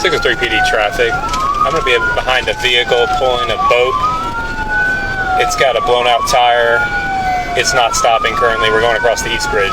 603 PD traffic. I'm going to be behind a vehicle pulling a boat. It's got a blown out tire. It's not stopping currently. We're going across the East Bridge.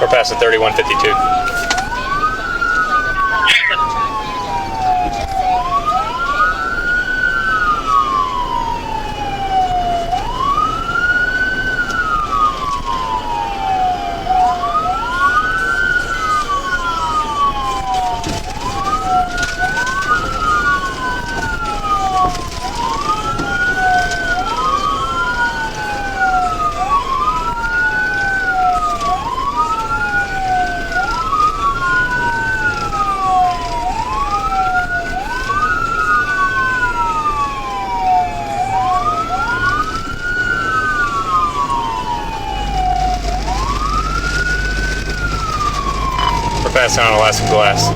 We're past the 3152. Passing on Alaska glass.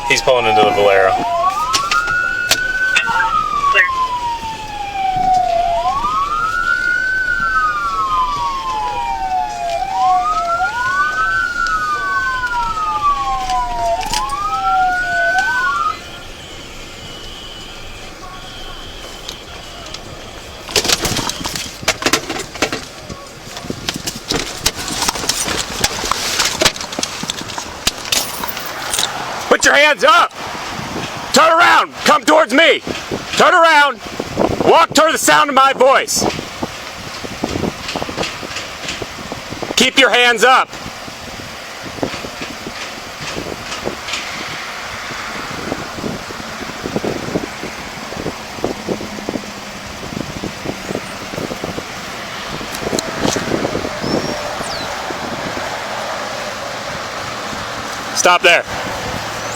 He's pulling into the Valero. Put your hands up! Turn around! Come towards me! Turn around! Walk toward the sound of my voice! Keep your hands up! Stop there.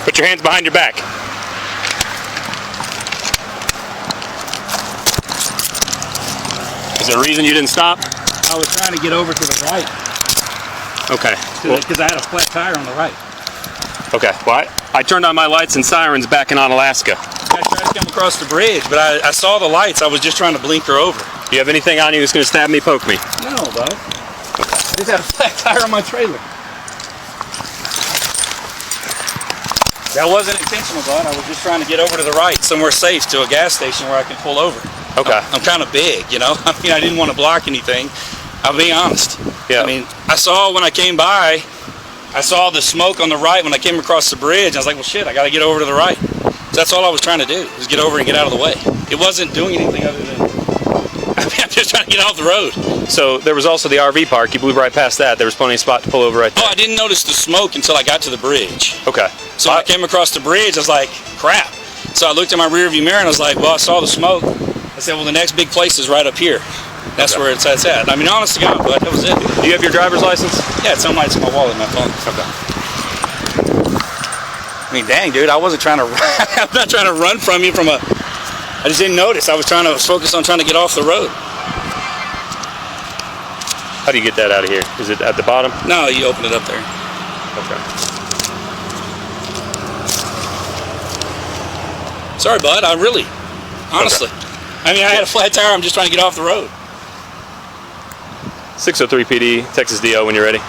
Put your hands behind your back. Is there a reason you didn't stop? I was trying to get over to the right. Okay. Because I had a flat tire on the right. Okay. Well, I turned on my lights and sirens back in on Alaska. I tried to come across the bridge, but I saw the lights. I was just trying to blinker over. Do you have anything on you that's going to stab me, poke me? No, bud. I just had a flat tire on my trailer. That wasn't intentional, bud. I was just trying to get over to the right, somewhere safe, to a gas station where I can pull over. Okay. I'm kind of big, you know. I mean, I didn't want to block anything. I'll be honest. Yeah. I mean, I saw when I came by, I saw the smoke on the right when I came across the bridge. I was like, well, shit, I got to get over to the right. So that's all I was trying to do, was get over and get out of the way. It wasn't doing anything other than, I mean, I'm just trying to get off the road. So there was also the RV park. You blew right past that. There was plenty of spot to pull over right there. Oh, I didn't notice the smoke until I got to the bridge. Okay. So when I came across the bridge, I was like, crap. So I looked in my rear view mirror and I was like, well, I saw the smoke. I said, well, the next big place is right up here. That's where it's at. I mean, honest to God, but that was it. Do you have your driver's license? Yeah, it's on my wallet, my phone. Okay. I mean, dang, dude, I wasn't trying to I'm not trying to run from you I just didn't notice. I was focused on trying to get off the road. How do you get that out of here? Is it at the bottom? No, you open it up there. Okay. Sorry, bud. Honestly. Okay. I mean, I had a flat tire. I'm just trying to get off the road. 603 PD, Texas DO, when you're ready.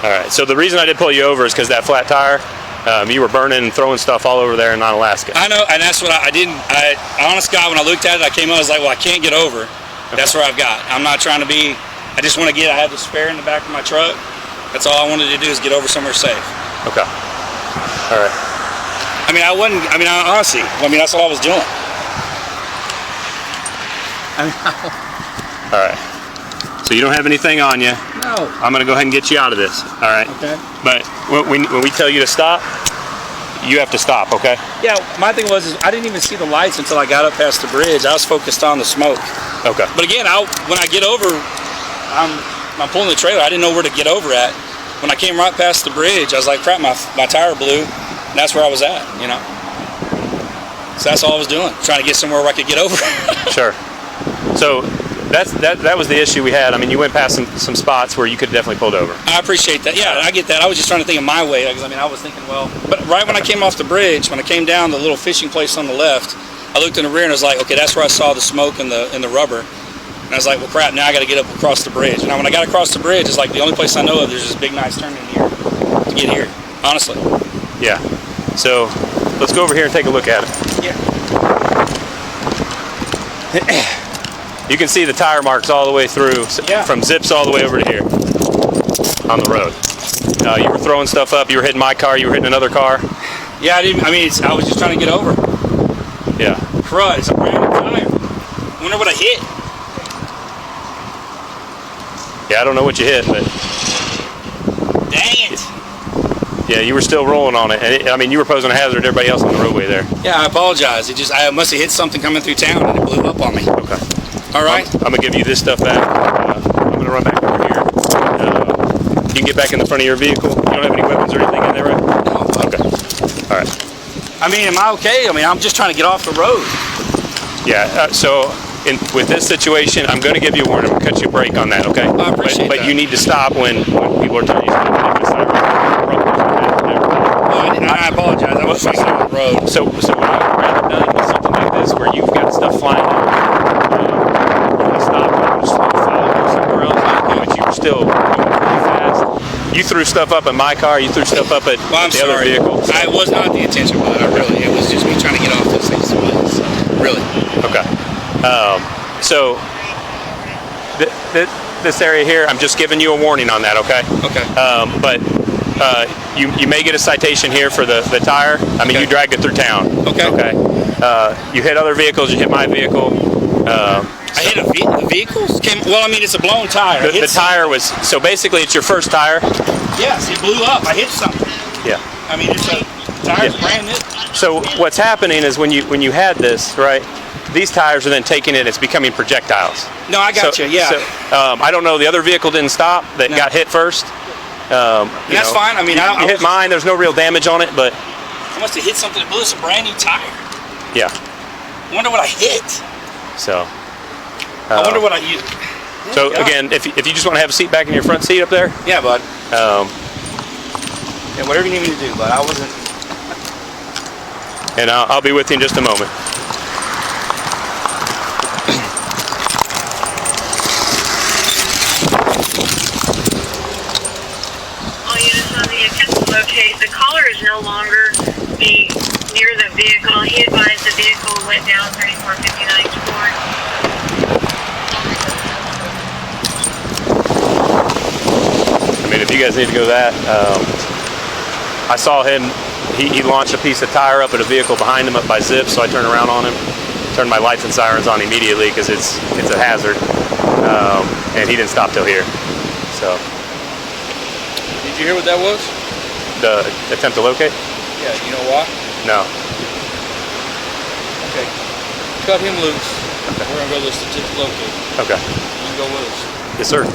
All right, so the reason I did pull you over is because that flat tire, you were burning and throwing stuff all over there in Alaska. I know, and that's what I didn't. Honest God, when I looked at it, I came out, I was like, well, I can't get over. That's where I've got. I'm not trying to be, I just want to I have the spare in the back of my truck. That's all I wanted to do is get over somewhere safe. Okay. All right. Honestly, that's all I was doing. All right. So you don't have anything on you. No. I'm going to go ahead and get you out of this. All right. Okay. But when we tell you to stop, you have to stop, okay? Yeah, my thing was I didn't even see the lights until I got up past the bridge. I was focused on the smoke. Okay. But again, when I get over, I'm pulling the trailer. I didn't know where to get over at. When I came right past the bridge, I was like, crap, my tire blew. And that's where I was at, you know? So that's all I was doing, trying to get somewhere where I could get over. Sure. So that was the issue we had. I mean, you went past some spots where you could have definitely pulled over. I appreciate that. Yeah, I get that. I was just trying to think of my way, because I was thinking, well, but right when I came off the bridge, when I came down the little fishing place on the left, I looked in the rear and I was like, okay, that's where I saw the smoke and the rubber. And I was like, well, crap, now I got to get up across the bridge. And when I got across the bridge, it's like the only place I know of there's this big nice turn in here to get here, honestly. Yeah. So let's go over here and take a look at it. Yeah. You can see the tire marks all the way through, from zips all the way over to here on the road. You were throwing stuff up. You were hitting my car. You were hitting another car. Yeah, I was just trying to get over. Yeah. Crud, it's a brand new tire. I wonder what I hit. Yeah, I don't know what you hit, but. Dang it. Yeah, you were still rolling on it. And you were posing a hazard to everybody else on the roadway there. Yeah, I apologize. I must have hit something coming through town and it blew up on me. Okay. All right. I'm going to give you this stuff back. I'm going to run back over here. You can get back in the front of your vehicle. You don't have any weapons or anything in there, right? No. Okay. All right. Am I okay? I'm just trying to get off the road. Yeah, with this situation, I'm going to give you a warning. I'm going to cut you a break on that, okay? I appreciate that. But you need to stop when people are telling you to stop. I apologize. I was trying to get on the road. So what I'd rather done with something like this, where you've got stuff flying stop and just follow somewhere else, but you were still going pretty fast. You threw stuff up at my car. You threw stuff up at the other vehicle. I was not the intention, but it was just me trying to get off this thing. Really. Okay. So this area here, I'm just giving you a warning on that, okay? Okay. But you may get a citation here for the tire. You dragged it through town. Okay. Okay. You hit other vehicles. You hit my vehicle. I hit the vehicles? It's a blown tire. The tire was, so basically it's your first tire? Yes, it blew up. I hit something. Yeah. It's a tire's brand new. So what's happening is when you had this, right, these tires are then taking it, it's becoming projectiles. No, I got you, yeah. So, I don't know, the other vehicle didn't stop that got hit first. That's fine. You hit mine, there's no real damage on it, but. I must have hit something that blew. It's a brand new tire. Yeah. I wonder what I hit. So. I wonder what I used. So again, if you just want to have a seat back in your front seat up there. Yeah, bud. Whatever you need me to do, bud. I wasn't. And I'll be with you in just a moment. All units on the attempt to locate. The caller is no longer near the vehicle. He advised the vehicle went down 3459 Sport. If you guys need to go that, I saw him, he launched a piece of tire up at a vehicle behind him up by Zip, so I turned around on him, turned my lights and sirens on immediately because it's a hazard, and he didn't stop till here. So. Did you hear what that was? The attempt to locate? Yeah, you know why? No. Okay. Cut him loose. We're gonna go to the statistic locator. Okay. You can go with us. Yes, sir.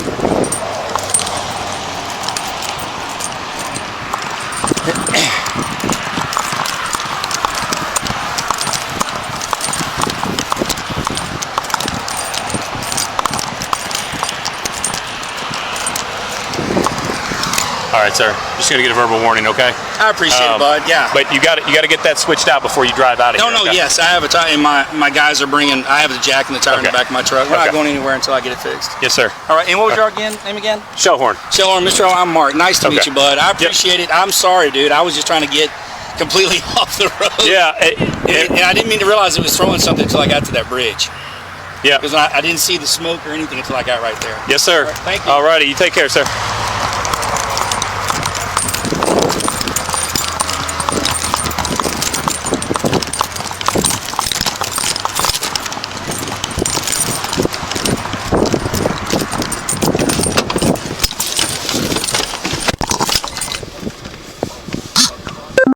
All right, sir. Just gonna get a verbal warning, okay? I appreciate it, bud. Yeah. But you got to get that switched out before you drive out of here. No, okay? yes, I have a tire, and my guys are bringing. I have the jack and the tire in the back of my truck. We're not going anywhere until I get it fixed. Yes, sir. All right. And what was your name again? Shellhorn. Shellhorn, Mr. O, I'm Mark. Nice to meet you, bud. I appreciate it. I'm sorry, dude. I was just trying to get completely off the road. Yeah. And I didn't mean to realize it was throwing something until I got to that bridge. Yeah. Because I didn't see the smoke or anything until I got right there. Yes, sir. All right, thank you. All righty. You take care, sir.